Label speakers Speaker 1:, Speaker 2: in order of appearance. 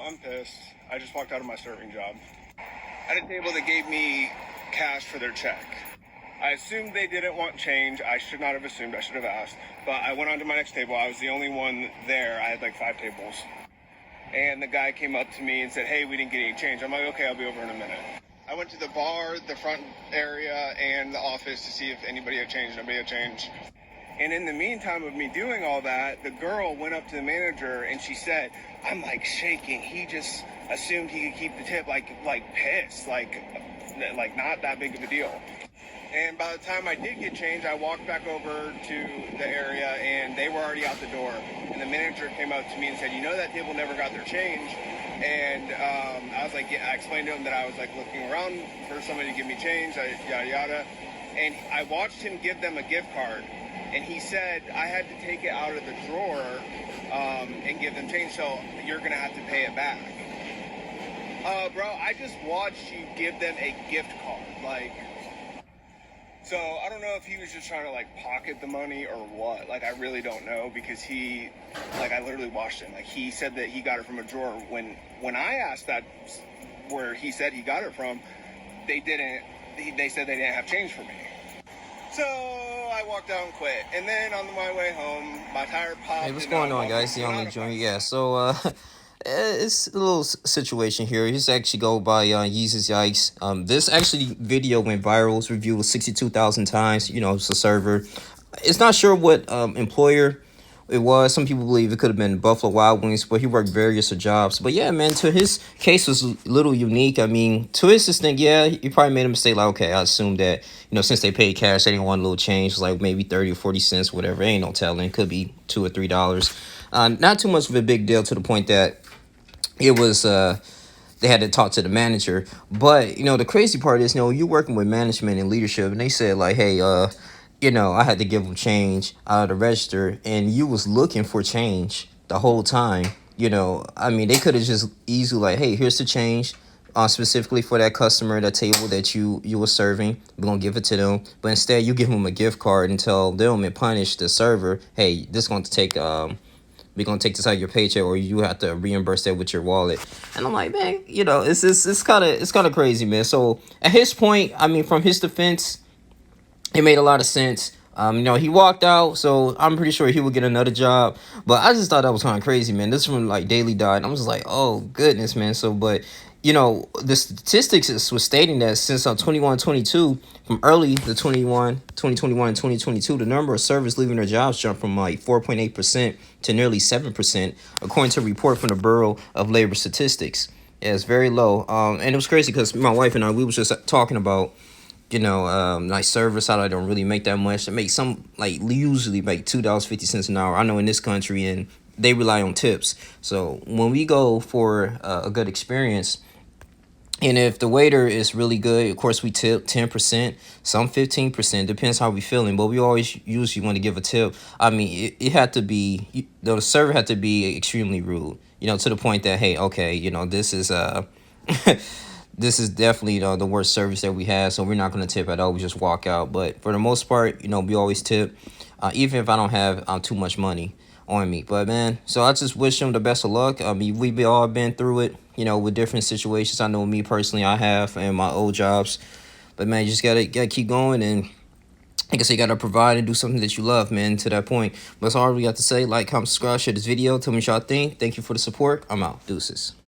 Speaker 1: I'm pissed. I just walked out of my serving job. At a table that gave me cash for their check. I assumed they didn't want change. I should not have assumed. I should have asked. But I went on to my next table. I was the only one there. I had like 5 tables. And the guy came up to me and said, hey, we didn't get any change. I'm like, okay, I'll be over in a minute. I went to the bar, the front area, and the office to see if anybody had changed. Nobody had changed. And in the meantime of me doing all that, the girl went up to the manager and she said, I'm like shaking. He just assumed he could keep the tip, like pissed, like not that big of a deal. And by the time I did get change, I walked back over to the area and they were already out the door. And the manager came up to me and said, you know, that table never got their change. And I was like, yeah, I explained to him that I was like looking around for somebody to give me change, yada, yada. And I watched him give them a gift card. And he said, I had to take it out of the drawer and give them change, so you're going to have to pay it back. Bro, I just watched you give them a gift card. Like, so I don't know if he was just trying to, like, pocket the money or what. Like, I really don't know because he, like, I literally watched him. Like, he said that he got it from a drawer. When I asked that where he said he got it from, they said they didn't have change for me. So I walked out and quit. And then on my way home, my tire popped.
Speaker 2: Hey, what's going on, guys? The only joint. Yeah, so it's a little situation here. He's actually go by Yeezus Yikes. This actually video went viral. It was reviewed 62,000 times. You know, it's a server. It's not sure what employer it was. Some people believe it could have been Buffalo Wild Wings, but he worked various jobs. But yeah, man, to his case was a little unique. I mean, to his thing, yeah, he probably made a mistake. Like, okay, I assume that, you know, since they paid cash, they didn't want a little change, like maybe 30 or 40 cents, whatever. Ain't no telling. Could be $2 or $3. Not too much of a big deal to the point that it was they had to talk to the manager. But, you know, the crazy part is, you know, you're working with management and leadership, and they said, like, hey, you know, I had to give them change out of the register, and you was looking for change the whole time. You know, I mean, they could have just easily like, hey, here's the change, specifically for that customer, that table that you were serving. We're gonna give it to them, but instead you give them a gift card and tell them and punish the server, hey, this is going to take we're gonna take this out of your paycheck, or you have to reimburse that with your wallet. And I'm like, man, you know, it's kind of crazy, man. So at his point, I mean, from his defense, it made a lot of sense. You know, he walked out, so I'm pretty sure he would get another job. But I just thought that was kind of crazy, man. This one, like, Daily died. I was like, oh, goodness, man. So, but, you know, the statistics was stating that since 21-22, from early the 2021 and 2022, the number of servers leaving their jobs jumped from like 4.8% to nearly 7%, according to a report from the Bureau of Labor Statistics. Yeah, it's very low. And it was crazy because my wife and I, we was just talking about, you know, like server side, I don't really make that much. I make some, like, usually make $2.50 an hour. I know in this country, and they rely on tips. So when we go for a good experience, and if the waiter is really good, of course we tip 10%, some 15%, depends how we feeling. But we always usually want to give a tip. I mean, it had to be, the server had to be extremely rude, you know, to the point that, hey, okay, you know, this is this is definitely the worst service that we have, so we're not going to tip at all. We just walk out. But for the most part, you know, we always tip, even if I don't have too much money on me. But, man, so I just wish them the best of luck. I mean, we've all been through it, you know, with different situations. I know me personally, I have, and my old jobs. But, man, you just gotta keep going, and like I said, you gotta provide and do something that you love, man, to that point. But that's all we got to say. Like, comment, subscribe, share this video. Tell me what y'all think. Thank you for the support. I'm out. Deuces.